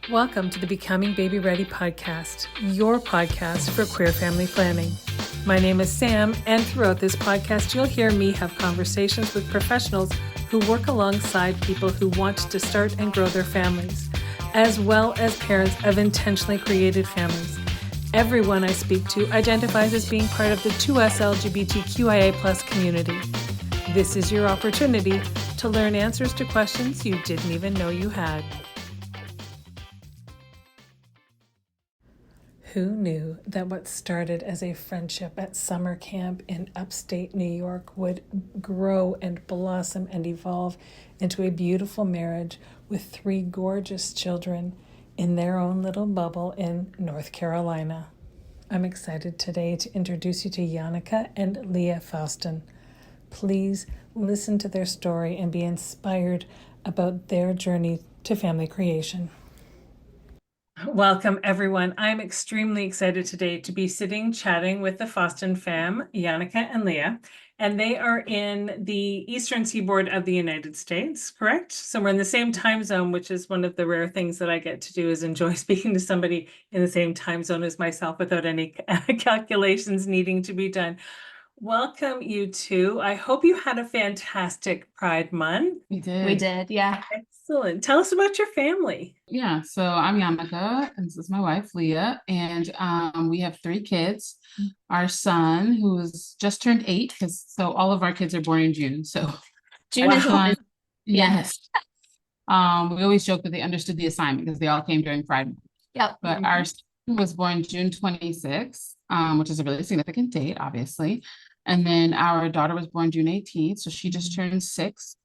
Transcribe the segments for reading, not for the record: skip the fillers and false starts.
Welcome to the Becoming babyREADY podcast, your podcast for queer family planning. My name is Sam, and throughout this podcast, you'll hear me have conversations with professionals who work alongside people who want to start and grow their families, as well as parents of intentionally created families. Everyone I speak to identifies as being part of the 2S LGBTQIA+ community. This is your opportunity to learn answers to questions you didn't even know you had. Who knew that what started as a friendship at summer camp in upstate New York would grow and blossom and evolve into a beautiful marriage with 3 gorgeous children in their own little bubble in North Carolina? I'm excited today to introduce you to Yanica and Leah Faustin. Please listen to their story and be inspired about their journey to family creation. Welcome, everyone. I'm extremely excited today to be chatting with the Faustin fam, Yanica and Leah, and they are in the eastern seaboard of the United States, correct? So we're in the same time zone, which is one of the rare things that I get to do is enjoy speaking to somebody in the same time zone as myself without any calculations needing to be done. Welcome, you two. I hope you had a fantastic Pride Month. We did, yeah. Excellent. Tell us about your family. Yeah, so I'm Yanica, and this is my wife, Leah, and we have 3 kids. Our son, who's just turned 8, so all of our kids are born in June. So June is son, yes. We always joke that they understood the assignment because they all came during Pride Month. Yep. But our son was born June 26th, which is a really significant date, obviously. And then our daughter was born June 18th, so she just turned 6.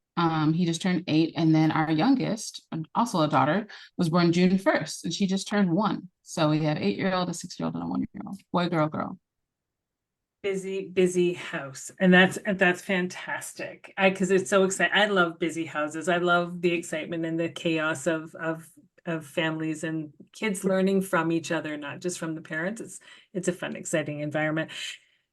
He just turned 8, and then our youngest, also a daughter, was born June 1st, and she just turned 1. So we have 8-year-old, a 6-year-old, and a 1-year-old. Boy, girl, girl. Busy house, and that's fantastic. Because it's so exciting. I love busy houses. I love the excitement and the chaos of families and kids learning from each other, not just from the parents. It's a fun, exciting environment.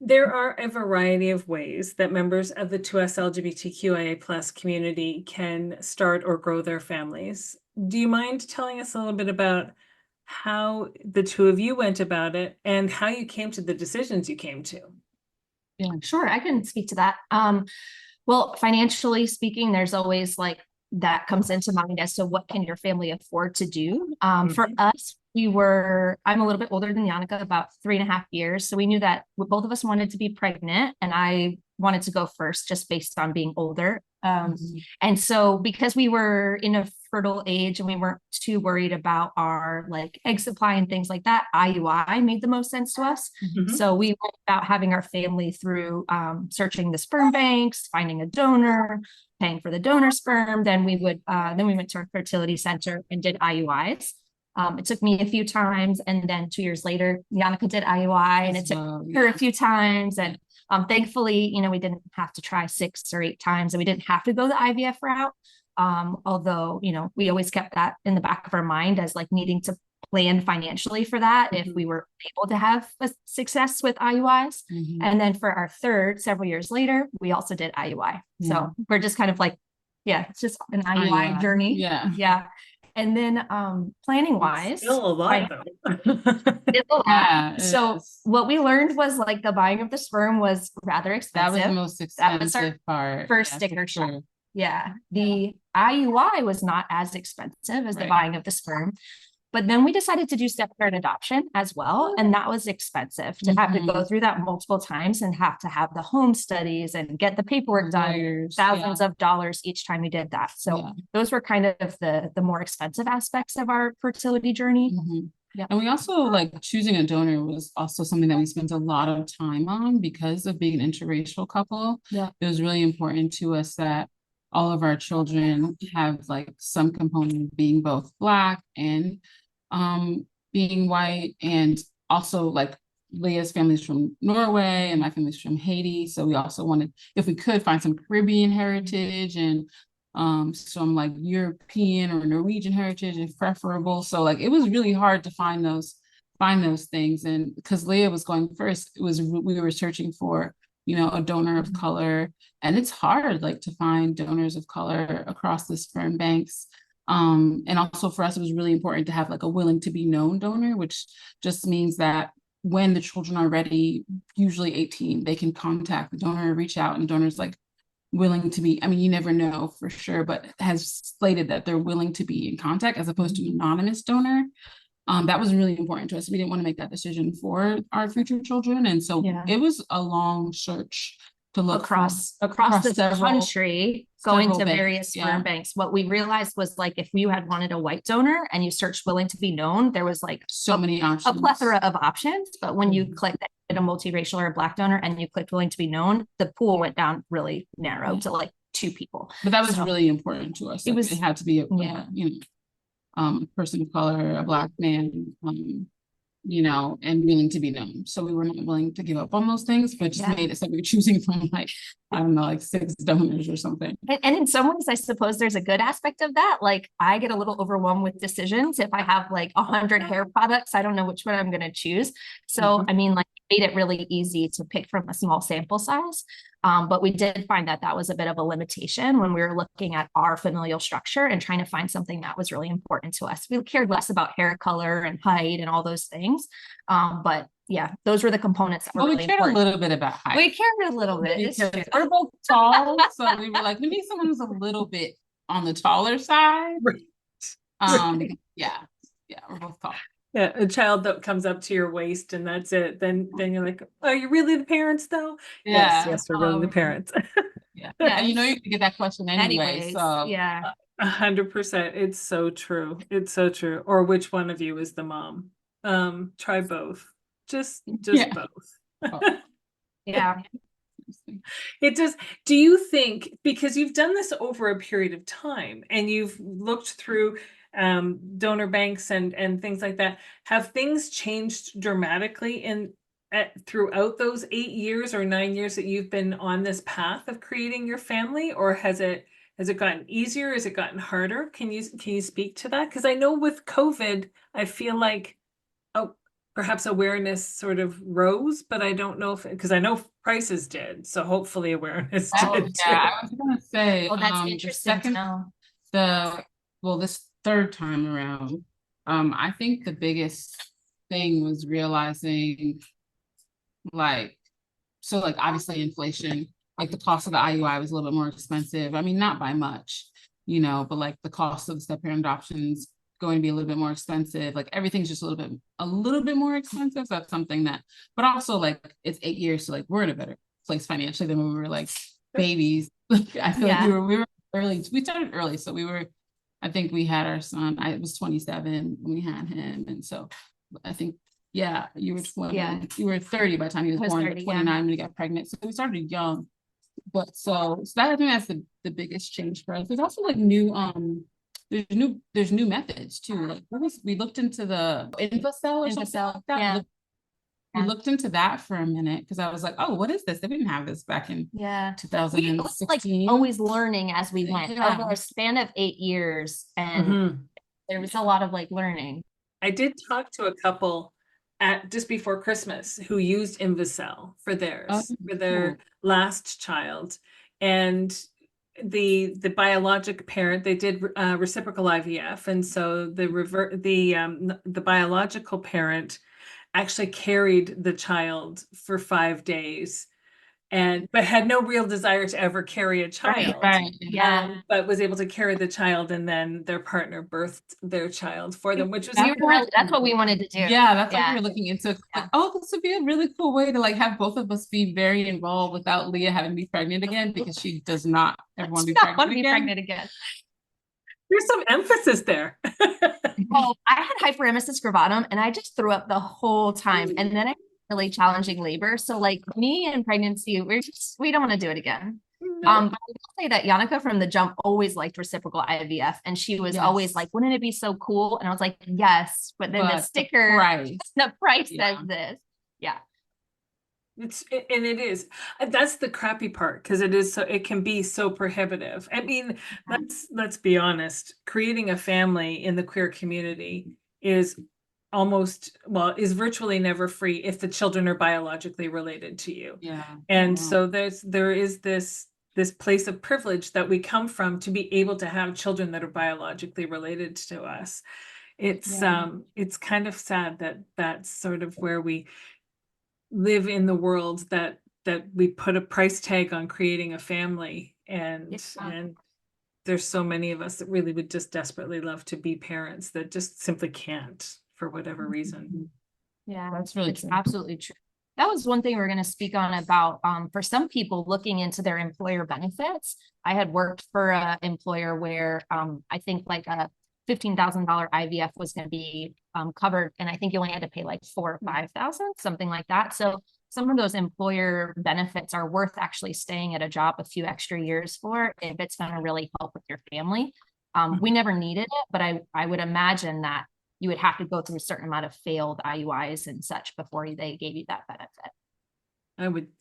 There are a variety of ways that members of the 2S LGBTQIA+ community can start or grow their families. Do you mind telling us a little bit about how the two of you went about it and how you came to the decisions you came to? Yeah, sure. I can speak to that. Well, financially speaking, there's always that comes into mind as to what can your family afford to do. For us, I'm a little bit older than Yanica, about 3.5 years. So we knew that both of us wanted to be pregnant, and I wanted to go first just based on being older. And so because we were in a fertile age and we weren't too worried about our egg supply and things like that, IUI made the most sense to us. So we went about having our family through searching the sperm banks, finding a donor, paying for the donor sperm. Then we went to our fertility center and did IUIs. It took me a few times, and then 2 years later, Yanica did IUI, and it took her a few times. And thankfully, we didn't have to try 6 or 8 times, and we didn't have to go the IVF route. Although, we always kept that in the back of our mind as needing to plan financially for that if we were able to have a success with IUIs. And then for our third, several years later, we also did IUI. So we're just kind of it's just an IUI journey. Yeah. And then planning wise, still a lot though. It's a lot. So what we learned was the buying of the sperm was rather expensive. That was the most expensive part. First sticker shock. Yeah. The IUI was not as expensive as the buying of the sperm. But then we decided to do step-parent adoption as well. And that was expensive to have to go through that multiple times and have to have the home studies and get the paperwork done, thousands of dollars each time we did that. So those were kind of the more expensive aspects of our fertility journey. Yeah. And we also choosing a donor was also something that we spent a lot of time on because of being an interracial couple. Yeah. It was really important to us that all of our children have some component of being both Black and being white, and also Leah's family's from Norway and my family's from Haiti. So we also wanted, if we could, find some Caribbean heritage and some European or Norwegian heritage if preferable. So it was really hard to find those things. And because Leah was going first, we were searching for a donor of color, and it's hard to find donors of color across the sperm banks. And also for us, it was really important to have like a willing to be known donor, which just means that when the children are ready, usually 18, they can contact the donor, reach out, and donors like willing to be, I mean, you never know for sure, but has stated that they're willing to be in contact as opposed to an anonymous donor. That was really important to us. We didn't want to make that decision for our future children. And so it was a long search to look across the several country, going to banks, various sperm banks. What we realized was like, if you had wanted a white donor and you searched willing to be known, there was like so many options, a plethora of options. But when you clicked a multiracial or a Black donor and you clicked willing to be known, the pool went down really narrow to like 2 people. But that was really important to us. It had to be a a person of color, a Black man, and willing to be known. So we were not willing to give up on those things, but just made it so we were choosing from like, I don't know, like 6 donors or something. And in some ways, I suppose there's a good aspect of that. Like I get a little overwhelmed with decisions. If I have like 100 hair products, I don't know which one I'm going to choose. So, I mean, like it made it really easy to pick from a small sample size. But we did find that that was a bit of a limitation when we were looking at our familial structure and trying to find something that was really important to us. We cared less about hair color and height and all those things. But yeah, those were the components that were really important. We cared a little bit about height. We cared a little bit. We're both tall, so we were like, we need someone who's a little bit on the taller side. Yeah, we're both tall. Yeah, a child that comes up to your waist and that's it. Then you're like, are you really the parents though? Yes, we're really the parents. And you know you can get that question anyway. So 100%. It's so true. It's so true. Or which one of you is the mom? Try both. Just both. It does. Do you think, because you've done this over a period of time and you've looked through donor banks and things like that, have things changed dramatically throughout those 8 years or 9 years that you've been on this path of creating your family, or has it gotten easier? Has it gotten harder? Can you speak to that? Because I know with COVID, I feel like perhaps awareness sort of rose, but I don't know because I know prices did, so hopefully awareness did too. I was gonna say, that's interesting to know. This third time around, I think the biggest thing was realizing obviously inflation, like the cost of the IUI was a little bit more expensive. I mean, not by much, but like the cost of the step-parent adoptions going to be a little bit more expensive. Like everything's just a little bit more expensive. So that's something but also like it's 8 years, so like we're in a better place financially than when we were like babies. I feel like we were early. We started early, so I think we had our son. I was 27 when we had him, and so I think you were 20. You were 30 by the time he was born. 30, 29 when he got pregnant. So we started young. But so that, I think that's the biggest change for us. There's also like new there's new methods too. Like we looked into the InfoCell or something like that. We looked into that for a minute because I was like, oh, what is this? They didn't have this back in 2016. Like always learning as we went over a span of 8 years, and there was a lot of like learning. I did talk to a couple just before Christmas who used InfoCell for their last child, and the biologic parent, they did reciprocal IVF, and so the biological parent actually carried the child for 5 days but had no real desire to ever carry a child. Right. But was able to carry the child, and then their partner birthed their child for them, which was that's what we wanted to do. That's what we were looking into. Like, this would be a really cool way to like have both of us be very involved without Leah having to be pregnant again, because she does not ever want to be pregnant again. There's some emphasis there. Well, I had hyperemesis gravidarum and I just threw up the whole time. And then I had really challenging labor. So like me and pregnancy, we don't want to do it again. But I will say that Yanica from the jump always liked reciprocal IVF, and she was always like, wouldn't it be so cool? And I was like, yes, but then the sticker, the price says this. It is. That's the crappy part, because it can be so prohibitive. I mean, let's be honest. Creating a family in the queer community is virtually never free if the children are biologically related to you. And so there is this this place of privilege that we come from to be able to have children that are biologically related to us. It's kind of sad that that's sort of where we live in the world, that we put a price tag on creating a family, and there's so many of us that really would just desperately love to be parents that just simply can't for whatever reason. Yeah, That's really it's true. absolutely true. That was one thing we are going to speak on about, for some people looking into their employer benefits. I had worked for an employer where I think like a $15,000 IVF was going to be covered, and I think you only had to pay like $4,000 or $5,000, something like that. So some of those employer benefits are worth actually staying at a job a few extra years for, if it's going to really help with your family. We never needed it, but I would imagine that you would have to go through a certain amount of failed IUIs and such before they gave you that benefit.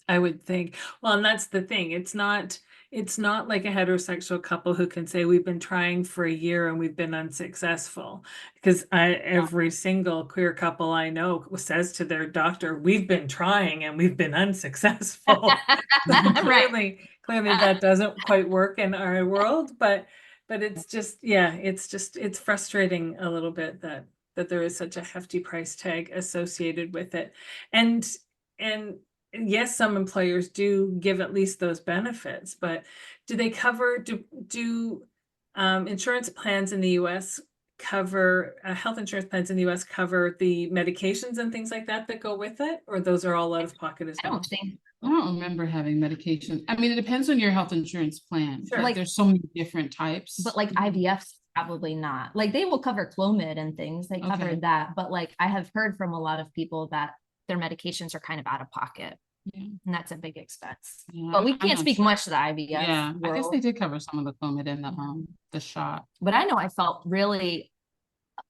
I would think. Well, and that's the thing. It's not like a heterosexual couple who can say we've been trying for a year and we've been unsuccessful. Because every single queer couple I know says to their doctor, we've been trying and we've been unsuccessful. Clearly that doesn't quite work in our world, but it's just, it's frustrating a little bit that there is such a hefty price tag associated with it. And yes, some employers do give at least those benefits, but do they cover, do insurance plans in the US cover, health insurance plans in the US cover the medications and things like that go with it? Or those are all out of pocket as well? I don't remember having medication. I mean, it depends on your health insurance plan. Sure. Like there's so many different types. But like IVF's probably not. Like they will cover Clomid and things. They cover that. But like I have heard from a lot of people that their medications are kind of out of pocket. Yeah. And that's a big expense. Yeah, but we can't speak much to the IVF. Yeah, world. I guess they did cover some of the Clomid and the shot. But I know I felt really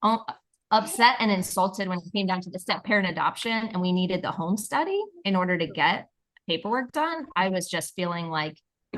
upset and insulted when it came down to the step parent adoption and we needed the home study in order to get paperwork done. I was just feeling like,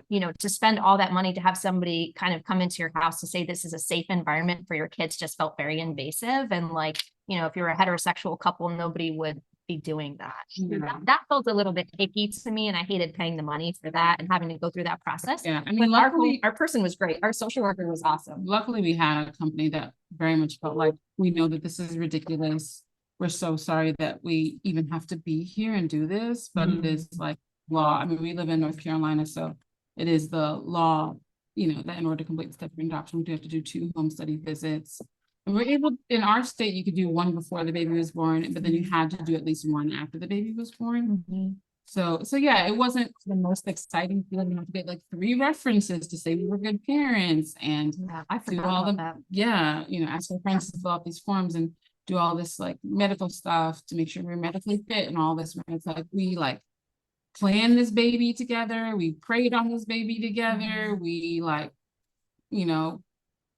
you know, to spend all that money to have somebody kind of come into your house to say this is a safe environment for your kids just felt very invasive. And like, you know, if you're a heterosexual couple, nobody would be doing that. Yeah. That felt a little bit icky to me, and I hated paying the money for that and having to go through that process. Yeah, I mean, luckily our person was great. Our social worker was awesome. Luckily, we had a company that very much felt like, we know that this is ridiculous. We're so sorry that we even have to be here and do this, but it is like law. I mean, we live in North Carolina, so it is the law, you know, that in order to complete the step parent adoption, we do have to do 2 home study visits. And we're able, in our state, you could do 1 before the baby was born, but then you had to do at least 1 after the baby was born. So yeah, it wasn't the most exciting feeling. You have to get like 3 references to say we were good parents and I forgot all about that. Yeah, you know, ask our friends to fill out these forms and do all this like medical stuff to make sure we're medically fit and all this. It's like we like planned this baby together. We prayed on this baby together. We like, you know,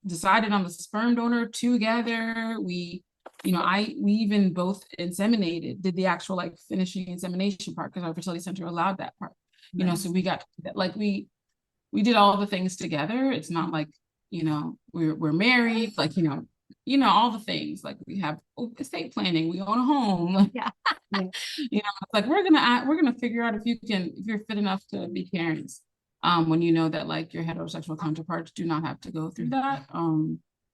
decided on the sperm donor together. We, you know, we even both inseminated, did the actual like finishing insemination part because our fertility center allowed that part, you know, so we got that, like we did all the things together. It's not like, you know, we're married, like, you know, all the things, like we have estate planning, we own a home. Yeah. You know, it's like, we're gonna figure out if you're fit enough to be parents. When you know that like your heterosexual counterparts do not have to go through that.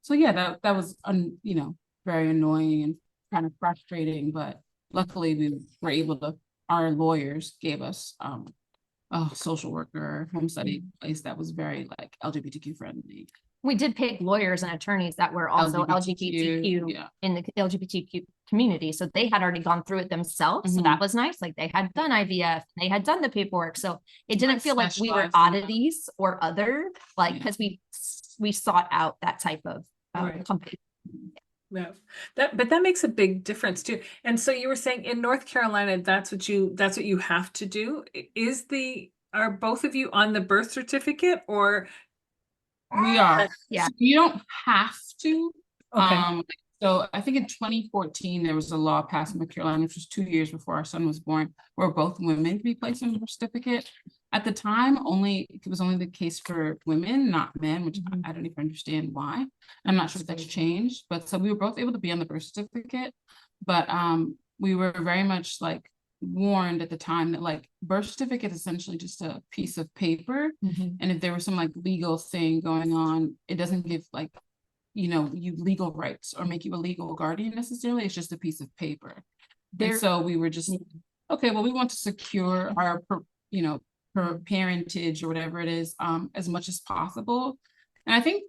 So yeah, that was, you know, very annoying and kind of frustrating, but luckily we were able to, our lawyers gave us a social worker home study place that was very like LGBTQ friendly. We did pick lawyers and attorneys that were also LGBTQ in the LGBTQ community. So they had already gone through it themselves. So that was nice. Like they had done IVF, they had done the paperwork. So it didn't feel like we were oddities or other, like, because we sought out that type of company. Yeah, but that makes a big difference too. And so you were saying in North Carolina, that's what you have to do. Are both of you on the birth certificate, or? We are. Yeah. So you don't have to. Okay. So I think in 2014, there was a law passed in North Carolina, which was 2 years before our son was born, where both women could be placed on the birth certificate. At the time, it was only the case for women, not men, which I don't even understand why. I'm not sure if that's changed, but so we were both able to be on the birth certificate, but we were very much like warned at the time that like birth certificate is essentially just a piece of paper. And if there was some like legal thing going on, it doesn't give like, you know, you legal rights or make you a legal guardian necessarily. It's just a piece of paper. And so we were just, okay, well, we want to secure our, you know, her parentage or whatever it is, as much as possible. And I think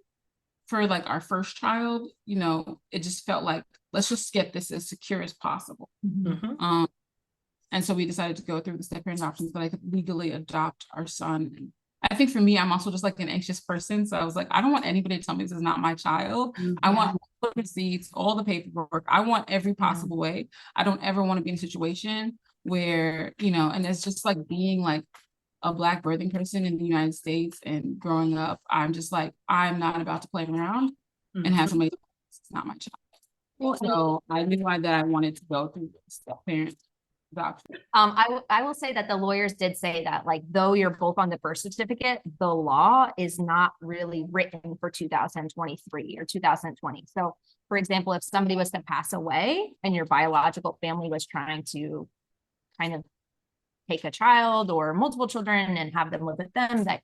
for like our first child, you know, it just felt like, let's just get this as secure as possible. And so we decided to go through the step-parent options, but I could legally adopt our son. I think for me, I'm also just like an anxious person. So I was like, I don't want anybody to tell me this is not my child. I want all the receipts, all the paperwork. I want every possible way. I don't ever want to be in a situation where, you know, and it's just like being like a Black birthing person in the United States and growing up, I'm just like, I'm not about to play around and have somebody, it's not my child. Well, so I knew that I wanted to go through the step-parent adoption. I will say that the lawyers did say that, like, though you're both on the birth certificate, the law is not really written for 2023 or 2020. So, for example, if somebody was to pass away and your biological family was trying to kind of take a child or multiple children and have them live with them, that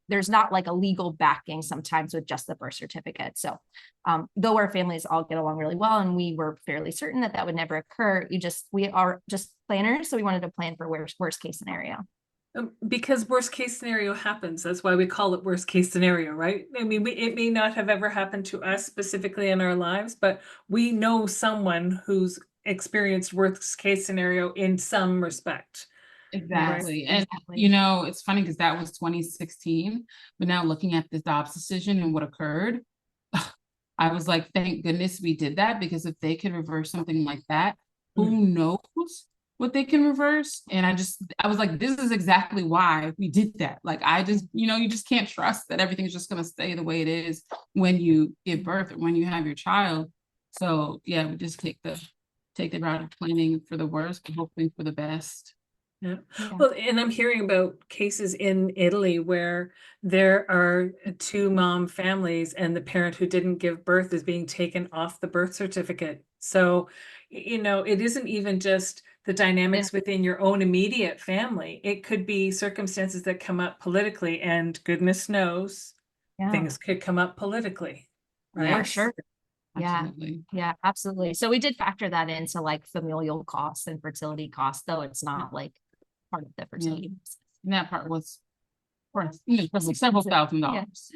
there's not like a legal backing sometimes with just the birth certificate. So though our families all get along really well and we were fairly certain that that would never occur, we are just planners. So we wanted to plan for worst case scenario. Because worst case scenario happens. That's why we call it worst case scenario, right? I mean, it may not have ever happened to us specifically in our lives, but we know someone who's experienced worst case scenario in some respect. Exactly. And, you know, it's funny because that was 2016, but now looking at the Dobbs decision and what occurred, I was like, thank goodness we did that, because if they could reverse something like that, who knows what they can reverse? And I was like, this is exactly why we did that. Like, I just, you know, you just can't trust that everything's just going to stay the way it is when you give birth or when you have your child. So yeah, we just take the route of planning for the worst, but hoping for the best. Yeah. Well, and I'm hearing about cases in Italy where there are two mom families and the parent who didn't give birth is being taken off the birth certificate. So, you know, it isn't even just the dynamics within your own immediate family. It could be circumstances that come up politically, and goodness knows things could come up politically. Right? For sure. Absolutely. Yeah, absolutely. So we did factor that into like familial costs and fertility costs, though it's not like part of the fertility. And that part was, for several $1,000s.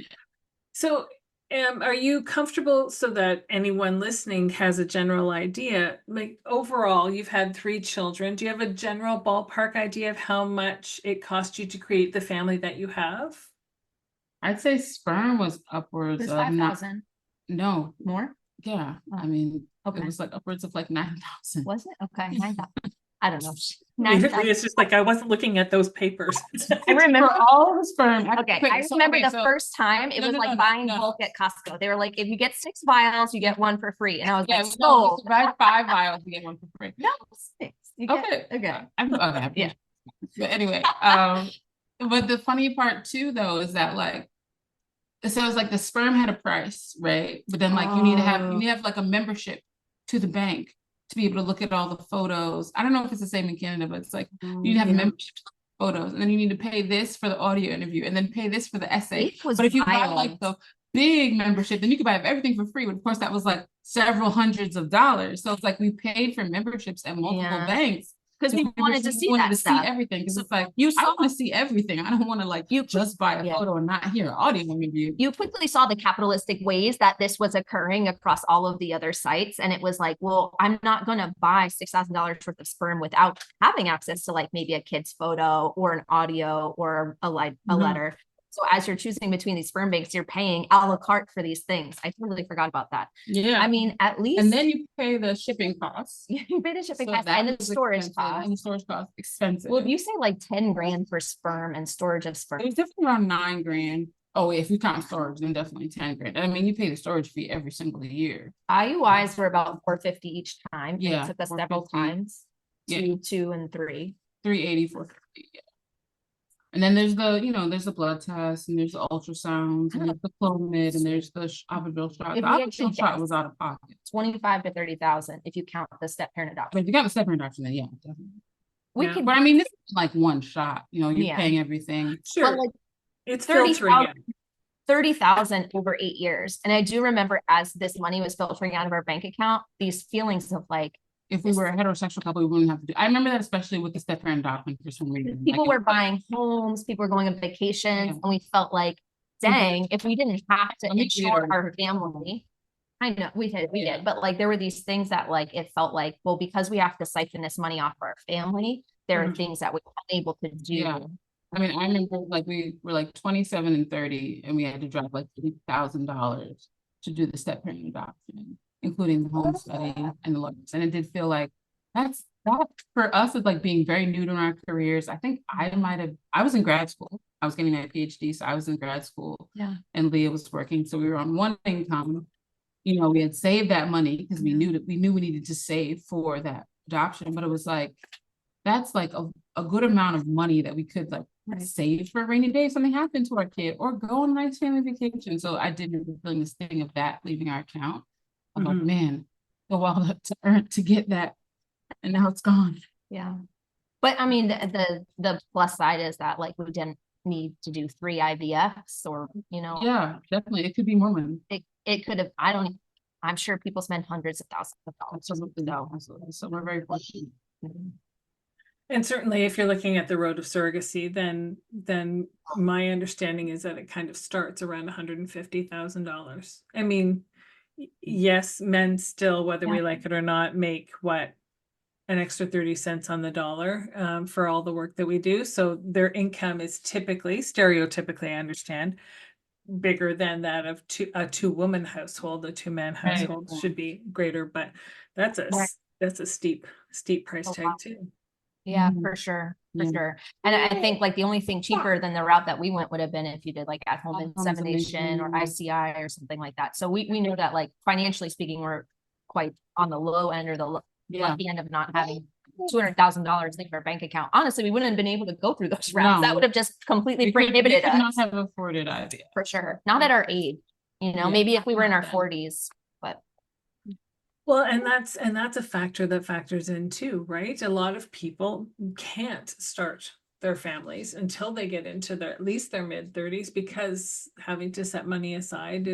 So are you comfortable, so that anyone listening has a general idea, like overall, you've had 3 children. Do you have a general ballpark idea of how much it cost you to create the family that you have? I'd say sperm was upwards of 5,000. No. More? Yeah. I mean, it was like upwards of like 9,000. Was it? Okay. 9,000. I don't know. It's just like, I wasn't looking at those papers. I remember all the sperm. I remember the first time it was like buying bulk at Costco. They were like, if you get 6 vials, you get 1 for free. And I was like, no, buy 5 vials, you get 1 for free. No, 6. You get, okay. Yeah. But anyway, but the funny part too, though, is that like, so it's like the sperm had a price, right? But then like you need to have like a membership to the bank to be able to look at all the photos. I don't know if it's the same in Canada, but it's like you need to have a membership to photos, and then you need to pay this for the audio interview, and then pay this for the essay. But if you buy like the big membership, then you could buy everything for free. But of course, that was like several hundreds of dollars. So it's like we paid for memberships at multiple banks. Because we wanted to see that stuff. See everything, because it's like I want to see everything. I don't want to like just buy a photo and not hear an audio interview. You quickly saw the capitalistic ways that this was occurring across all of the other sites, and it was like, well, I'm not going to buy $6,000 worth of sperm without having access to like maybe a kid's photo or an audio or a letter. So as you're choosing between these sperm banks, you're paying a la carte for these things. I totally forgot about that. Yeah. I mean, at least. And then you pay the shipping costs. You pay the shipping costs and the storage costs. And the storage costs expensive. Well, if you say like 10 grand for sperm and storage of sperm. It was definitely around 9 grand. Oh, if you count storage, then definitely 10 grand. I mean, you pay the storage fee every single year. IUIs were about $450 each time. Yeah. It took us several times. 2 and 3. 380, 450. Yeah. And then there's the blood test, and there's the ultrasounds, and there's the Clomid, and there's the epidural shot. The epidural shot was out of pocket. 25 to 30,000 if you count the step-parent adoption. But if you got the step-parent adoption, then yeah, definitely. we Yeah. could, But I mean, this is like one shot, you know, you're Yeah. paying everything. Sure. but like It's 30,000 filtering in. 30,000 over 8 years. And I do remember as this money was filtering out of our bank account, these feelings of like, If we were a heterosexual couple, we wouldn't have to do. I remember that especially with the step-parent adoption for some reason. people Like, were buying homes, people were going on vacations, Yeah. and we felt like, dang, if we didn't have to Let me insure reiterate. our family, I know we Yeah. did, but like there were these things that like it felt like, well, because we have to siphon this money off our family, there are Mhm. things that we're unable to do. Yeah. I mean, I remember like we were like 27 and 30, and we had to drop like $80,000 to do the step-parent adoption, including the home study and the lawyers. And it did feel like that for us is like being very new to our careers. I think I was in grad school. I was getting my PhD, so I was in grad school. Yeah. And Leah was working. So we were on one income. You know, we had saved that money because we knew we needed to save for that adoption. But it was like, that's like a good amount of money that we could like save for a rainy day if something happened to our kid, or go on a nice family vacation. So I did remember feeling this thing of that leaving our account. I'm like, man, the while to earn to get that, and now it's gone. Yeah. But I mean, the plus side is that like we didn't need to do 3 IVFs or, you know, Yeah, definitely. It could be more money. it could have, I'm sure people spend hundreds of thousands of dollars. Absolutely. No, absolutely. So we're very fortunate. And certainly if you're looking at the road of surrogacy, then my understanding is that it kind of starts around $150,000. I mean, yes, men still, whether we like it or not, make what, an extra 30 cents on the dollar for all the work that we do. So their income is typically, stereotypically, I understand, bigger than that of a two-woman household. A two-man household should be greater, but that's a steep price tag too. Yeah, for sure. And I think like the only thing cheaper than the route that we went would have been if you did like at-home insemination or ICI or something like that. So we know that like financially speaking, we're quite on the low end or the lucky end of not having $200,000 in our bank account. Honestly, we wouldn't have been able to go through those routes. That would have just completely prohibited us. Not have afforded IVF. For sure. Not at our age, you know, maybe if we were in our 40s, but. Well, and that's a factor that factors in too, right? A lot of people can't start their families until they get into at least their mid-30s, because having to set money aside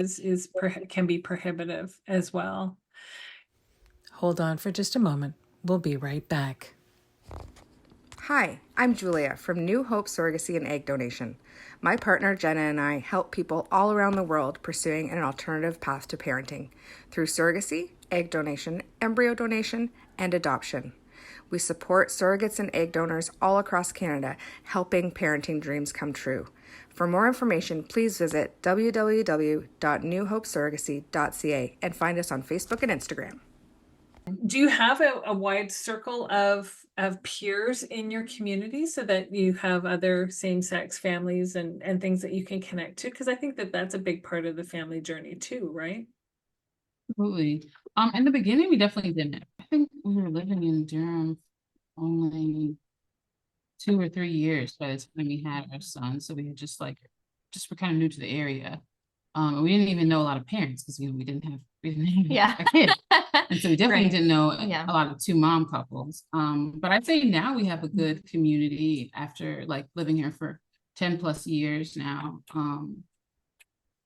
can be prohibitive as well. Hold on for just a moment. We'll be right back. Hi, I'm Julia from New Hope Surrogacy and Egg Donation. My partner Jenna and I help people all around the world pursuing an alternative path to parenting through surrogacy, egg donation, embryo donation, and adoption. We support surrogates and egg donors all across Canada, helping parenting dreams come true. For more information, please visit www.newhopesurrogacy.ca and find us on Facebook and Instagram. Do you have a wide circle of peers in your community so that you have other same-sex families and things that you can connect to? Because I think that's a big part of the family journey too, right? Absolutely. In the beginning, we definitely didn't. I think we were living in Durham only 2 or 3 years by the time we had our son. So we had just were kind of new to the area. And we didn't even know a lot of parents because we didn't have a kid. And so we definitely didn't know a lot of two mom couples. But I'd say now we have a good community after like living here for 10 plus years now.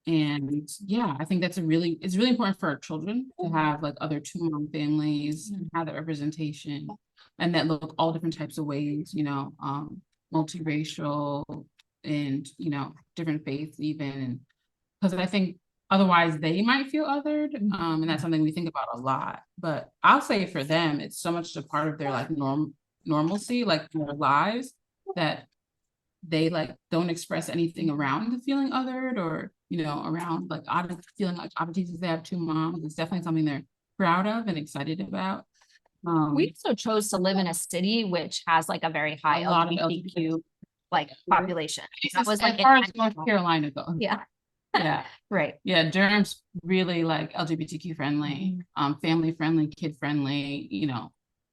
And yeah, I think it's really important for our children to have like other two mom families, have that representation, and that look all different types of ways, you know, multiracial and, you know, different faiths even. Because I think otherwise they might feel othered. And that's something we think about a lot. But I'll say for them, it's so much a part of their like normalcy, like their lives, that they like don't express anything around the feeling othered or, you know, around like feeling like oddities if they have two moms. It's definitely something they're proud of and excited about. We also chose to live in a city which has like a very high LGBTQ like population. That was like as far as North Carolina goes. Yeah. Yeah. Right. Yeah. Durham's really like LGBTQ friendly, family friendly, kid friendly, you know,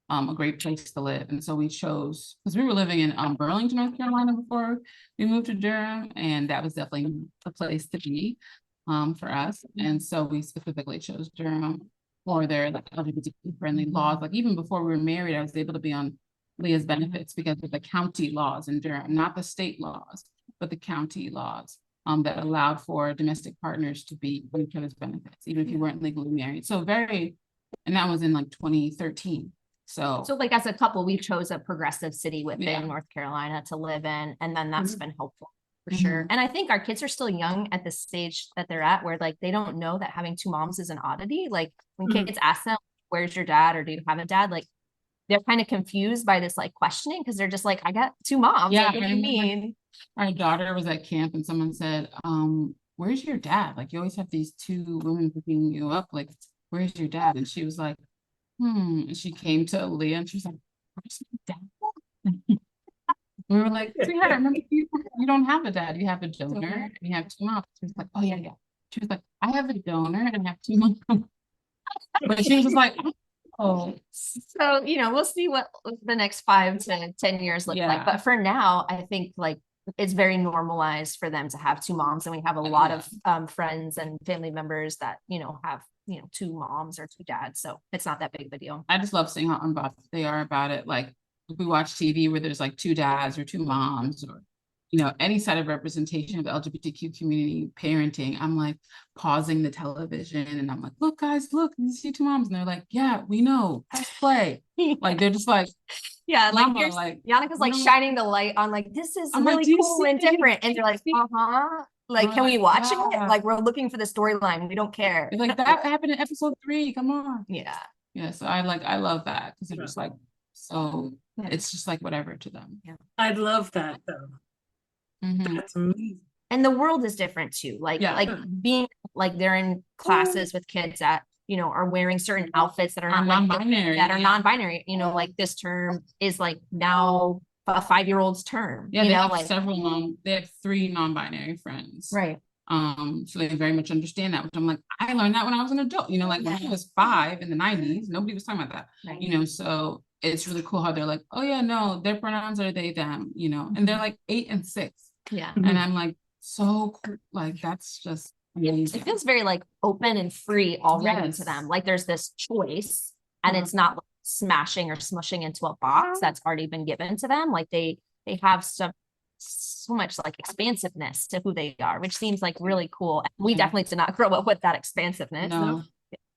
a great place to live. And so we chose, because we were living in Burlington, North Carolina before we moved to Durham, and that was definitely the place to be for us. And so we specifically chose Durham for their like LGBTQ friendly laws. Like even before we were married, I was able to be on Leah's benefits because of the county laws in Durham, not the state laws, but the county laws that allowed for domestic partners to be on each other's benefits, even if you weren't legally married. So and that was in like 2013. So like as a couple, we chose a progressive city within North Carolina to live in. And then that's been helpful for sure. And I think our kids are still young at the stage that they're at where like they don't know that having two moms is an oddity. Like when kids ask them, where's your dad, or do you have a dad? Like they're kind of confused by this like questioning because they're just like, I got two moms. Yeah, like, what do you mean? Our daughter was at camp and someone said, where's your dad? Like you always have these two women picking you up. Like, where's your dad? And she was like, and she came to Leah and she was like, where's my dad? We were like, sweetheart, remember you don't have a dad, you have a donor and you have two moms. She was like, oh yeah. She was like, I have a donor and I have two moms. But she was just like, oh. So, we'll see what the next 5 to 10 years look like. But for now, I think like it's very normalized for them to have two moms. And we have a lot of friends and family members that, have, two moms or two dads. So it's not that big of a deal. I just love seeing how unbothered they are about it. Like if we watch TV where there's like two dads or two moms or, any side of representation of the LGBTQ community parenting, I'm like pausing the television and I'm like, look guys, look, you see two moms. And they're like, yeah, we know, press play. Like they're just like, Yanica's like shining the light on like, this is really cool and different. And they're like, like, can we watch it? Like we're looking for the storyline. We don't care. It's like that happened in episode 3. Come on. Yeah. So I love that because they're just like, so it's just like whatever to them. Yeah. I love that though. That's amazing. And the world is different too. Like being like they're in classes with kids that, are wearing certain outfits that are not non-binary. Non-binary. Like this term is like now a 5-year-old's term. Yeah, they have they have 3 non-binary friends. Right. So they very much understand that, which I'm like, I learned that when I was an adult, like when I was 5 in the 90s, nobody was talking about that. Right. So it's really cool how they're like, oh yeah, no, their pronouns are they, them, and they're like 8 and 6. Yeah. And I'm like, so cool. Like, that's just amazing. It feels very like open and free already to them. Like there's this choice and it's not like smashing or smushing into a box that's already been given to them. Like they have so much like expansiveness to who they are, which seems like really cool. We definitely did not grow up with that expansiveness.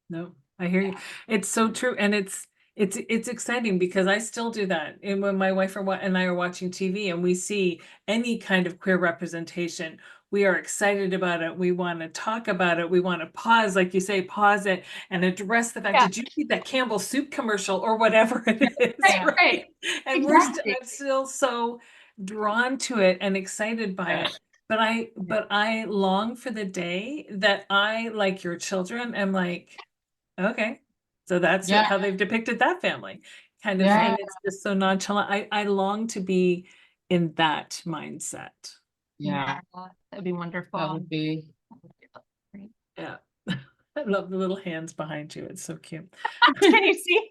No, I hear you. It's so true. And it's exciting because I still do that. And when my wife and I are watching TV and we see any kind of queer representation, we are excited about it. We want to talk about it. We want to pause, like you say, pause it and address the fact, did you see that Campbell soup commercial or whatever it is? Right. And I'm still so drawn to it and excited by it. But I long for the day that I, like your children, am like, okay. So that's how they've depicted that family kind of thing. It's just so nonchalant. I long to be in that mindset. Yeah. That'd be wonderful. That would be. Yeah. I love the little hands behind you. It's so cute. Can you see?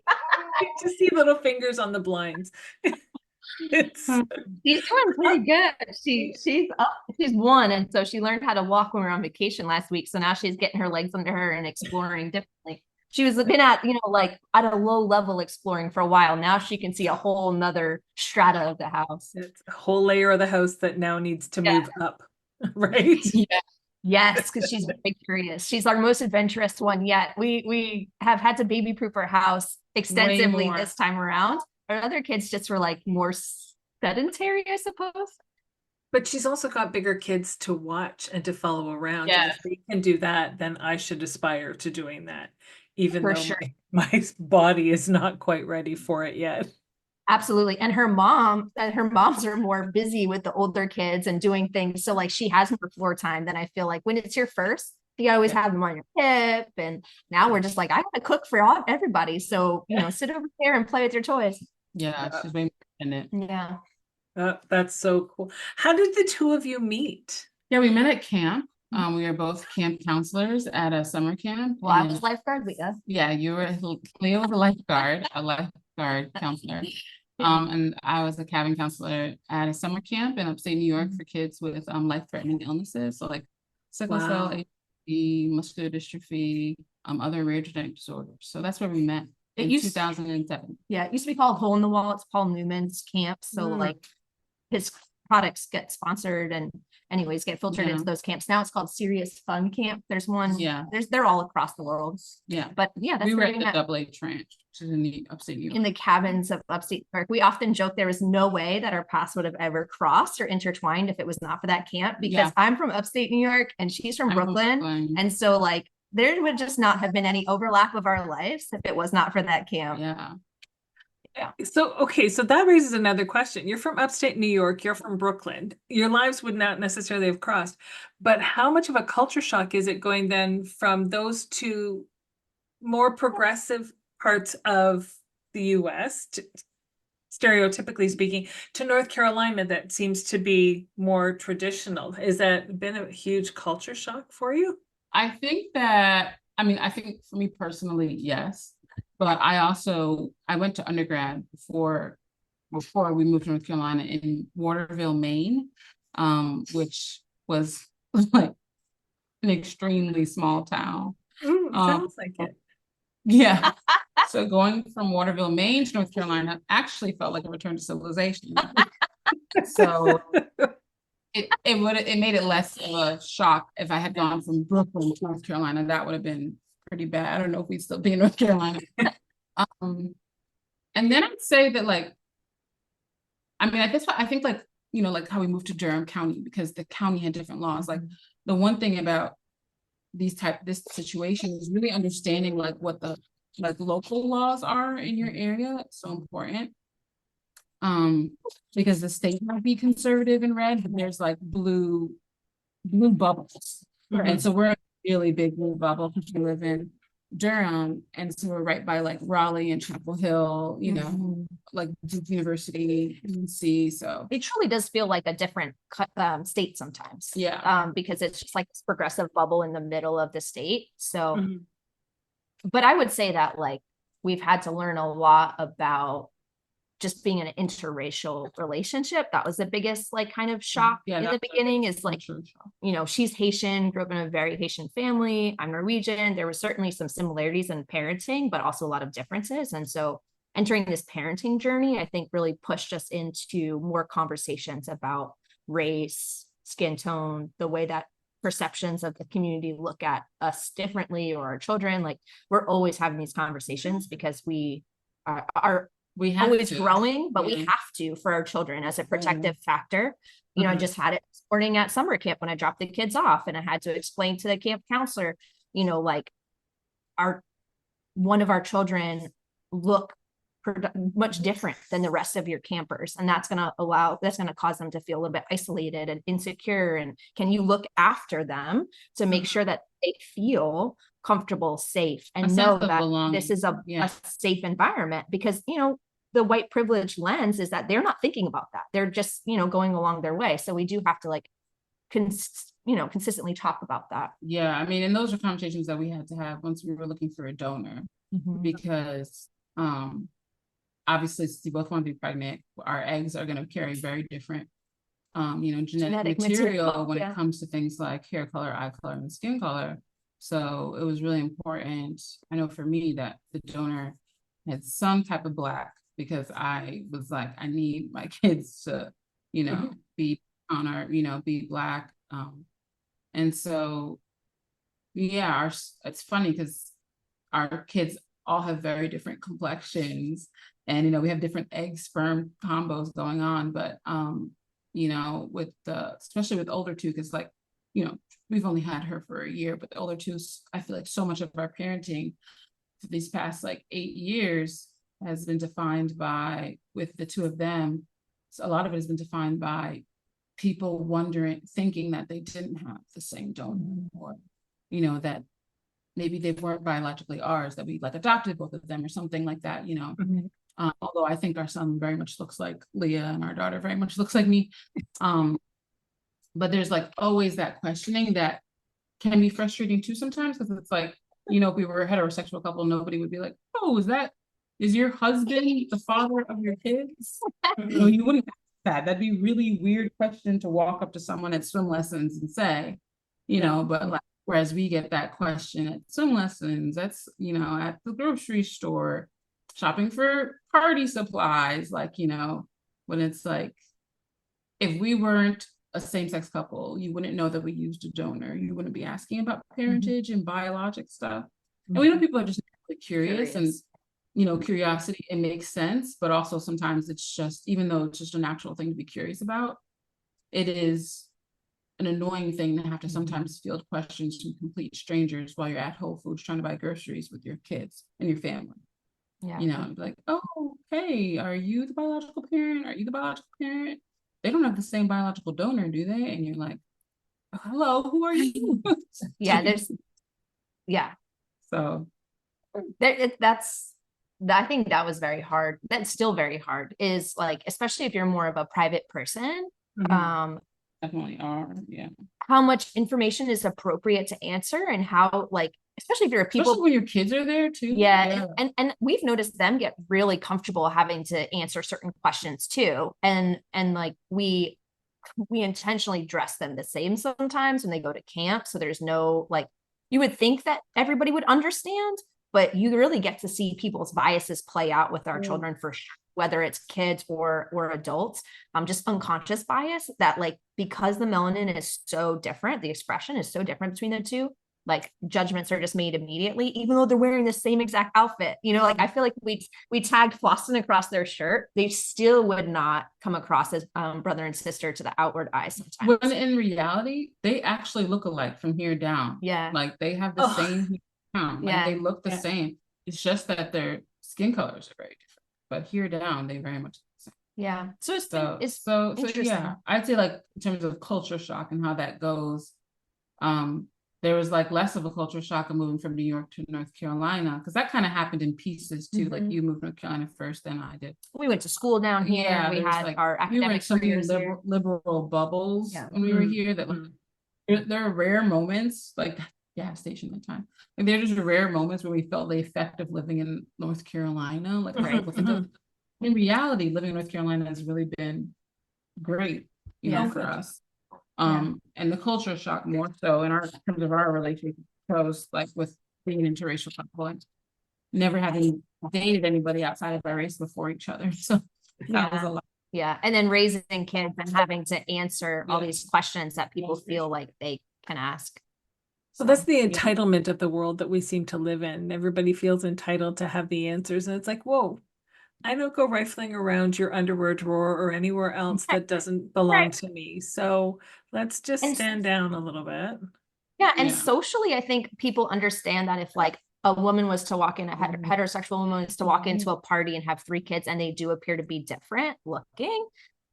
You just see little fingers on the blinds. She's doing pretty good. She's 1, and so she learned how to walk when we were on vacation last week. So now she's getting her legs under her and exploring differently. She was been at, like at a low level exploring for a while. Now she can see a whole nother strata of the house. It's a whole layer of the house that now needs to move up, right? Yeah. Yes, because she's very curious. She's our most adventurous one yet. We have had to baby proof our house extensively this time around. Our other kids just were like more sedentary, I suppose. But she's also got bigger kids to watch and to follow around. Yeah. And if they can do that, then I should aspire to doing that, even For though sure. my body is not quite ready for it yet. Absolutely. And her moms are more busy with the older kids and doing things. So like she has more floor time than I feel like when it's your first, you always have them on your hip. And now we're just like, I gotta cook for everybody. So, sit over here and play with your toys. Yeah, she's way more independent. Yeah. That's so cool. How did the two of you meet? Yeah, we met at camp. We were both camp counselors at a summer camp. Well, I was lifeguard, Leah. Yeah, Leah was a lifeguard counselor. And I was a cabin counselor at a summer camp in upstate New York for kids with life-threatening illnesses. So like sickle cell, muscular dystrophy, other rare genetic disorders. So that's where we met. It in used 2007. Yeah, it used to be called Hole in the Wall. It's Paul Newman's camp. So like his products get sponsored and anyways get filtered into those camps. Now it's called Serious Fun Camp. There's one. They're all across the world. Yeah. But yeah, that's we were where at the AA Tranche, which is in the upstate New York. in the cabins of upstate New York. We often joke there was no way that our paths would have ever crossed or intertwined if it was not for that camp, because I'm from upstate New York and she's from Brooklyn. And so like there would just not have been any overlap of our lives if it was not for that camp. So, okay, so that raises another question. You're from upstate New York, you're from Brooklyn. Your lives would not necessarily have crossed, but how much of a culture shock is it going then from those two more progressive parts of the US, stereotypically speaking, to North Carolina that seems to be more traditional? Has that been a huge culture shock for you? I think for me personally, yes. But I went to undergrad before we moved to North Carolina in Waterville, Maine, which was like an extremely small town. Sounds like it. Yeah. So going from Waterville, Maine to North Carolina actually felt like a return to civilization. So it made it less of a shock if I had gone from Brooklyn to North Carolina. That would have been pretty bad. I don't know if we'd still be in North Carolina. And then I'd say that I think like, you know, like how we moved to Durham County because the county had different laws. Like the one thing about this situation is really understanding like what the local laws are in your area. It's so important. Because the state might be conservative and red, but there's like blue bubbles. And so we're in a really big blue bubble because we live in Durham, and so we're right by like Raleigh and Chapel Hill, you know, like Duke University, UNC. So it truly does feel like a different state sometimes. Because it's just like this progressive bubble in the middle of the state. So, but I would say that like we've had to learn a lot about just being in an interracial relationship. That was the biggest like kind of shock in the beginning, is like, you know, she's Haitian, grew up in a very Haitian family. I'm Norwegian. There were certainly some similarities in parenting, but also a lot of differences. And so entering this parenting journey, I think really pushed us into more conversations about race, skin tone, the way that perceptions of the community look at us differently or our children. Like we're always having these conversations because we are always growing, but we have to for our children as a protective factor. You know, I just had it sporting at summer camp when I dropped the kids off, and I had to explain to the camp counselor, you know, like one of our children look much different than the rest of your campers, and that's going to cause them to feel a little bit isolated and insecure. And can you look after them to make sure that they feel comfortable, safe, and know that this is a safe environment? Because, you know, the white privilege lens is that they're not thinking about that. They're just, you know, going along their way. So we do have to like, consistently talk about that. Yeah. I mean, and those are conversations that we had to have once we were looking for a donor, because, obviously, since we both want to be pregnant, our eggs are going to carry very different, genetic material when it comes to things like hair color, eye color, and skin color. So it was really important, I know for me, that the donor had some type of Black, because I was like, I need my kids to, be on our, be Black. And so, it's funny because our kids all have very different complexions, and, we have different egg sperm combos going on, but, with especially with older two, because like, we've only had her for a year, but the older two, I feel like so much of our parenting for these past like 8 years has been defined by, with the two of them, so a lot of it has been defined by people thinking that they didn't have the same donor, or, that maybe they weren't biologically ours, that we like adopted both of them or something like that, although I think our son very much looks like Leah and our daughter very much looks like me. But there's like always that questioning that can be frustrating too sometimes, because it's like, if we were a heterosexual couple, nobody would be like, oh, is your husband the father of your kids? You wouldn't ask that. That'd be a really weird question to walk up to someone at swim lessons and say, but like, whereas we get that question at swim lessons, that's, at the grocery store, shopping for party supplies, like, you know, when it's like, if we weren't a same-sex couple, you wouldn't know that we used a donor. You wouldn't be asking about parentage and biologic stuff. And we know people are just really curious. And, you know, curiosity, it makes sense, but also sometimes it's just, even though it's just a natural thing to be curious about, it is an annoying thing to have to sometimes field questions from complete strangers while you're at Whole Foods trying to buy groceries with your kids and your family. Yeah. You know, like, oh, hey, are you the biological parent? Are you the biological parent? They don't have the same biological donor, do they? And you're like, oh, hello, who are you? Yeah, yeah. So I think that was very hard. That's still very hard, is like, especially if you're more of a private person, definitely are, yeah. how much information is appropriate to answer, and how, like, especially if you're a people, especially when your kids are there too. Yeah. And we've noticed them get really comfortable having to answer certain questions too. And like we intentionally dress them the same sometimes when they go to camp. So there's no, like, you would think that everybody would understand, but you really get to see people's biases play out with our children, for sure, whether it's kids or adults. Just unconscious bias that, like, because the melanin is so different, the expression is so different between the two, like, judgments are just made immediately, even though they're wearing the same exact outfit. You know, like, I feel like we tagged Faustin across their shirt, they still would not come across as brother and sister to the outward eye sometimes. When in reality, they actually look alike from here down. Yeah. Like, they have the same like, they look the same. It's just that their skin colors are very different. But here down, they very much the same. Yeah. So so yeah, I'd say, like, in terms of culture shock and how that goes, there was, like, less of a culture shock of moving from New York to North Carolina, because that kind of happened in pieces too. Like, you moved to North Carolina first, then I did. We went to school down here. Yeah, we had, like, our academic careers here. liberal bubbles when we were here. That, like, there are rare moments, like gas station at the time. Like, there are just rare moments where we felt the effect of living in North Carolina. Like, in reality, living in North Carolina has really been great, you know, for us. And the culture shock more so in terms of our relationship goes, like, with being an interracial couple and never having dated anybody outside of our race before each other. So that was a lot. Yeah. And then raising kids and having to answer all these questions that people feel like they can ask. So that's the entitlement of the world that we seem to live in. Everybody feels entitled to have the answers. And it's like, whoa, I don't go rifling around your underwear drawer or anywhere else that doesn't belong to me. So let's just stand down a little bit. Yeah. And socially, I think people understand that if, like, a woman was to walk in, a heterosexual woman was to walk into a party and have 3 kids, and they do appear to be different looking,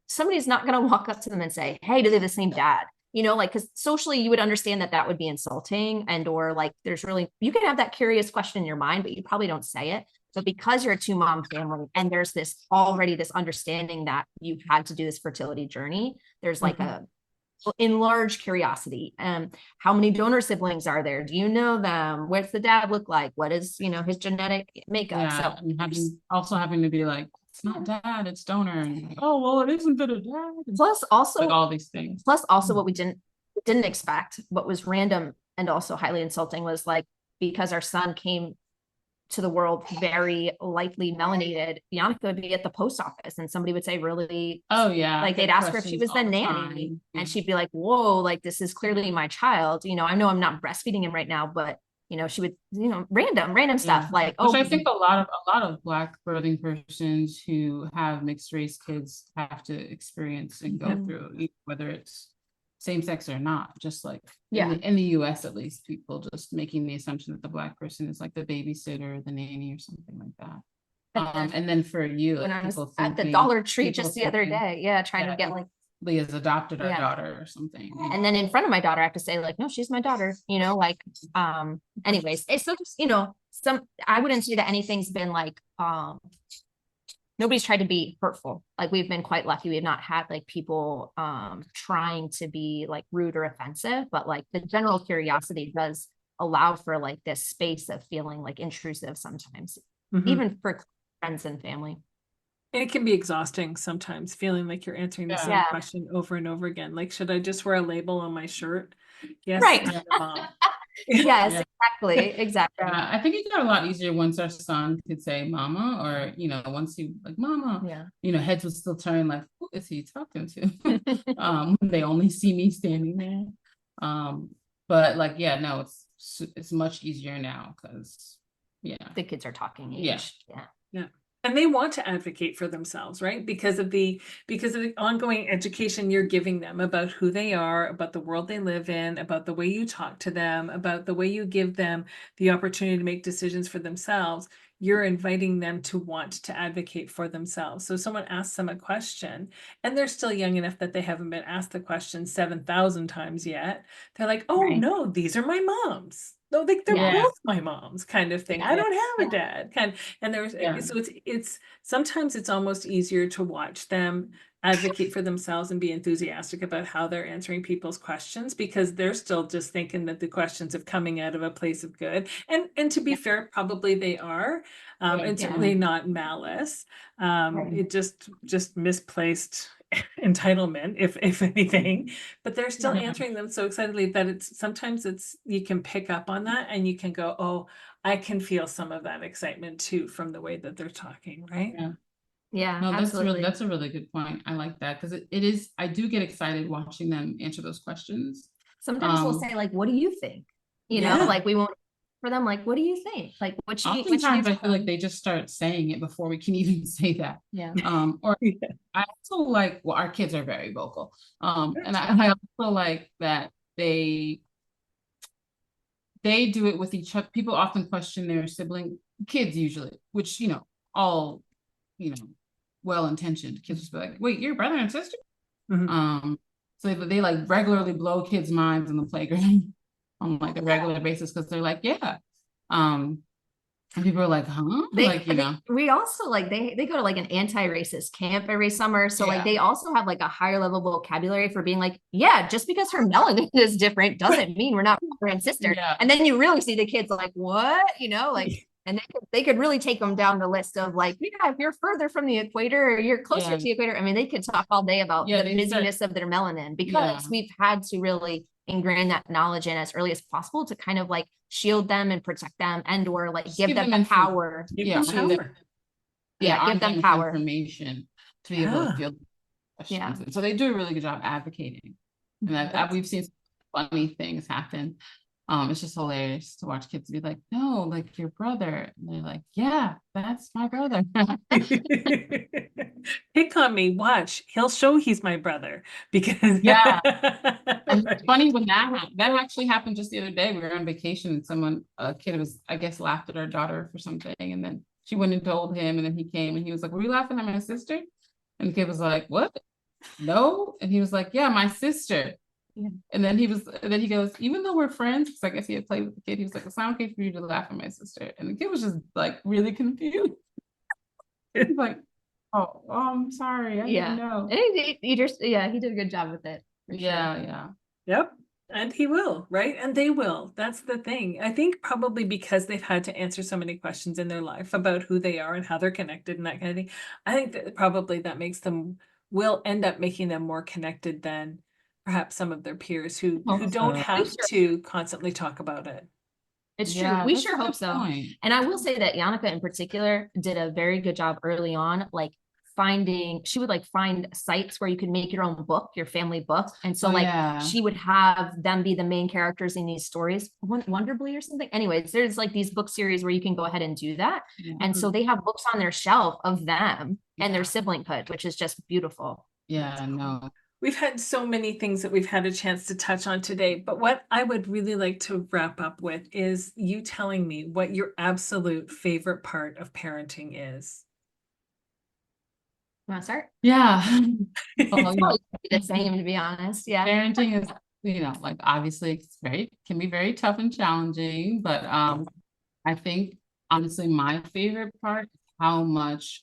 somebody's not going to walk up to them and say, hey, do they have the same dad? You know, like, because socially you would understand that would be insulting, and, or, like, there's really, you can have that curious question in your mind, but you probably don't say it. So because you're a 2-mom family and there's this understanding that you had to do this fertility journey, there's like a enlarged curiosity. How many donor siblings are there? Do you know them? What's the dad look like? What is, you know, his genetic makeup? Yeah, so and having to be like, it's not dad, it's donor. And like, oh, well, it isn't a dad. Plus also, like, all these things. Plus also what we didn't expect, what was random and also highly insulting, was, like, because our son came to the world very lightly melanated, Yanica would be at the post office and somebody would say, really, like, they'd ask her if she was the nanny, and she'd be like, whoa, like, this is clearly my child. You know, I know I'm not breastfeeding him right now, but, you know, she would, you know, random stuff, like, which I think a lot of Black birthing persons who have mixed race kids have to experience and go through, whether it's same sex or not. Just like in the US, at least, people just making the assumption that the Black person is like the babysitter or the nanny or something like that. And then for you, when like, I was at the Dollar Tree just the other day, trying to get, like, Leah's adopted our daughter or something. And then in front of my daughter, I have to say, like, no, she's my daughter, you know, like, anyways, it's just, you know, I wouldn't say that anything's been, like, nobody's tried to be hurtful. Like, we've been quite lucky. We have not had, like, people trying to be, like, rude or offensive, but, like, the general curiosity does allow for, like, this space of feeling, like, intrusive sometimes, even for friends and family. And it can be exhausting sometimes, feeling like you're answering the same question over and over again. Like, should I just wear a label on my shirt? Yes, right. I'm your mom. Yes, Yeah. exactly. Yeah, I think it got a lot easier once our son could say mama, or, once he like mama, Yeah. heads would still turn like, who is he talking to? When they only see me standing there. But like, yeah, no, it's much easier now because, yeah. The kids are talking Yeah. age. Yeah. Yeah. And they want to advocate for themselves, right? Because of the ongoing education you're giving them about who they are, about the world they live in, about the way you talk to them, about the way you give them the opportunity to make decisions for themselves. You're inviting them to want to advocate for themselves. So someone asks them a question and they're still young enough that they haven't been asked the question 7,000 times yet. They're like, oh Right. no, these are my moms. No, they're Yeah. both my moms, kind of thing. I Yeah. don't have a Yeah. dad, kind. And there's Yeah. so it's sometimes it's almost easier to watch them advocate for themselves and be enthusiastic about how they're answering people's questions because they're still just thinking that the questions are coming out of a place of good. And to be fair, probably they are. And Yeah. certainly not malice. Right. It just misplaced entitlement, if anything, but they're still Yeah. answering them so excitedly that it's sometimes you can pick up on that and you can go, oh, I can feel some of that excitement too from the way that they're talking, right? Yeah. Yeah, No, absolutely. that's a really good point. I like that because it is, I do get excited watching them answer those questions. Sometimes we'll say like, what do you think? Yeah. Like we won't for them, like, what do you think? Like what you Oftentimes I feel like they just start saying it before we can even say that. Yeah. Or Yeah. I also like, well, our kids are very vocal. And I also like that they do it with each other. People often question their sibling kids usually, which, all, well-intentioned kids just be like, wait, you're brother and sister? Mhm. So they like regularly blow kids' minds in the playground on like a regular basis because they're like, yeah. And people are like, huh? We also like they go to like an anti-racist camp every summer. So like they also have like a higher level vocabulary for being like, yeah, just because her melanin is different doesn't mean we're not brother and sister. Yeah. And then you really see the kids like, what? Like, and they could really take them down the list of like, yeah, if you're further from the equator or you're closer to the equator. I mean, they could talk all day about the busyness of their melanin because we've had to really ingrain that knowledge in as early as possible to kind of like shield them and protect them and or like give them the power. Give them power. Information to be able to field questions. And so they do a really good job advocating. And we've seen some funny things happen. It's just hilarious to watch kids be like, no, like your brother. And they're like, yeah, that's my brother. Pick on me, watch. He'll show he's my brother because And it's funny when that actually happened just the other day. We were on vacation and a kid was, I guess, laughed at our daughter for something. And then she went and told him, and then he came and he was like, were you laughing at my sister? And the kid was like, what? No. And he was like, yeah, my sister. Yeah. And then he goes, even though we're friends, because I guess he had played with the kid, he was like, it's not okay for you to laugh at my sister. And the kid was just like really confused. He's like, oh, I'm sorry. I didn't know. He did a good job with it. Yeah. Yep. And he will, right? And they will. That's the thing. I think probably because they've had to answer so many questions in their life about who they are and how they're connected and that kind of thing. I think that probably that will end up making them more connected than perhaps some of their peers who don't have to constantly talk about it. It's true. We sure hope so. And I will say that Yanica in particular did a very good job early on, like she would like find sites where you could make your own book, your family book. And so she would have them be the main characters in these stories, Wonderbly or something. Anyways, there's like these book series where you can go ahead and do that. And so they have books on their shelf of them and their siblinghood, which is just beautiful. Yeah, no. We've had so many things that we've had a chance to touch on today, but what I would really like to wrap up with is you telling me what your absolute favorite part of parenting is. You want to start? Yeah. The same, to be honest. Yeah. Parenting is, like obviously can be very tough and challenging, but I think honestly my favorite part is how much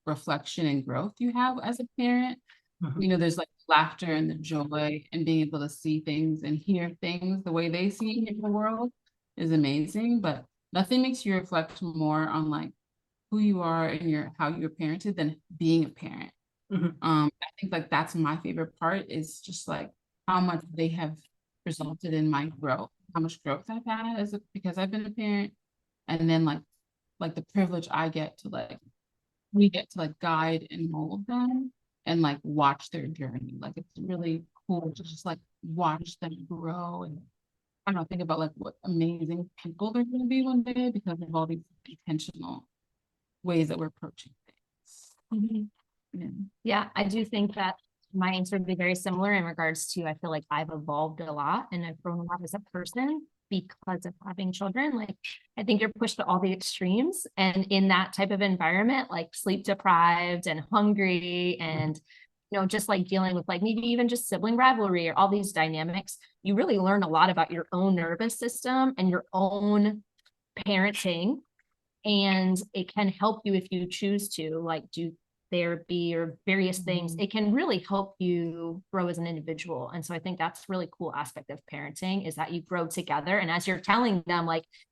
reflection and growth you have as a parent. There's like laughter and the joy and being able to see things and hear things the way they see it in the world is amazing, but nothing makes you reflect more on like who you are and how you're parented than being a parent. I think like that's my favorite part is just like how much they have resulted in my growth how much growth I've had because I've been a parent, and then like the privilege I get to we get to guide and mold them and watch their journey. Like it's really cool to just watch them grow, and I don't know, think about what amazing people they're going to be one day because of all these intentional ways that we're approaching things. Yeah, I do think that my answer would be very similar in regards to, I feel like I've evolved a lot and I've grown a lot as a person because of having children. Like, I think you're pushed to all the extremes, and in that type of environment, like sleep deprived and hungry and just dealing with maybe even just sibling rivalry or all these dynamics, you really learn a lot about your own nervous system and your own parenting. And it can help you if you choose to do therapy or various things. It can really help you grow as an individual. And so I think that's a really cool aspect of parenting, is that you grow together. And as you're telling them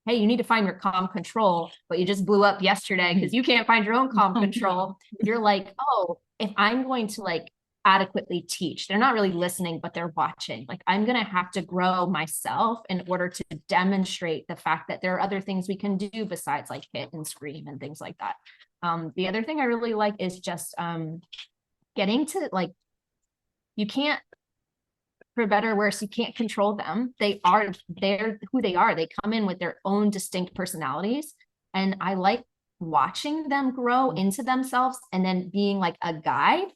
hey, you need to find your calm control, but you just blew up yesterday because you can't find your own calm control. You're oh, if I'm going to adequately teach, they're not really listening, but they're watching. I'm going to have to grow myself in order to demonstrate the fact that there are other things we can do besides hit and scream and things like that. The other thing I really like is just getting to you can't, for better or worse, you can't control them. They're who they are. They come in with their own distinct personalities. And I like watching them grow into themselves and then being a guide,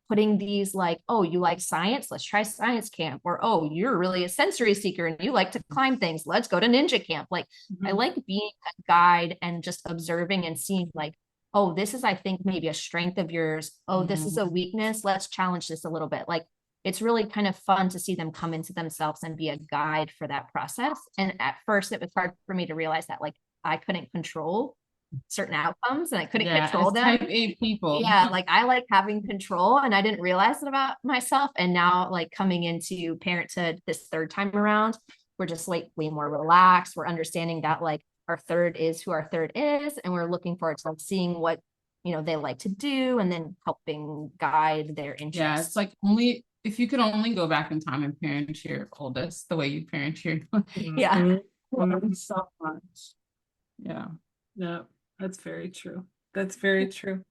putting these oh, you like science? Let's try science camp. Or, oh, you're really a sensory seeker and you like to climb things. Let's go to ninja camp. I like being a guide and just observing and seeing oh, this is, I think, maybe a strength of yours. Oh, this is a weakness. Let's challenge this a little bit. It's really kind of fun to see them come into themselves and be a guide for that process. And at first it was hard for me to realize that I couldn't control certain outcomes and I couldn't control them. Type A people. Yeah, I like having control, and I didn't realize it about myself. And now coming into parenthood this third time around, we're just way more relaxed. We're understanding that our third is who our third is, and we're looking forward to seeing what they like to do and then helping guide their interests. Yeah, it's if you could only go back in time and parent your oldest the way you parent your So much. Yeah. That's very true. That's very true.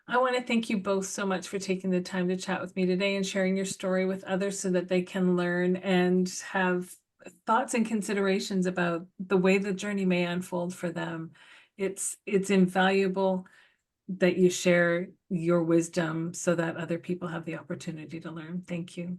I want to thank you both so much for taking the time to chat with me today and sharing your story with others so that they can learn and have thoughts and considerations about the way the journey may unfold for them. It's invaluable that you share your wisdom so that other people have the opportunity to learn. Thank you.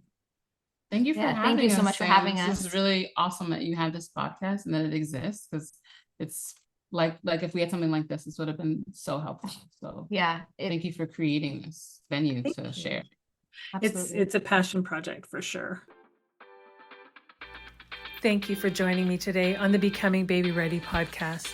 Thank you for having us. Thank you so much for having us. This is really awesome that you have this podcast and that it exists, because it's like if we had something like this would have been so helpful. So yeah, thank you for creating this venue to share. Absolutely. It's a passion project for sure. Thank you for joining me today on the Becoming Baby Ready podcast.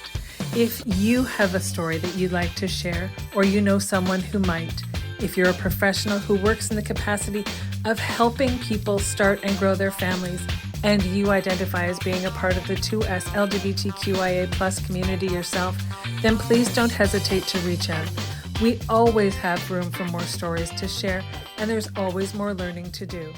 If you have a story that you'd like to share, or you know someone who might, if you're a professional who works in the capacity of helping people start and grow their families, and you identify as being a part of the 2S LGBTQIA+ community yourself, then please don't hesitate to reach out. We always have room for more stories to share, and there's always more learning to do.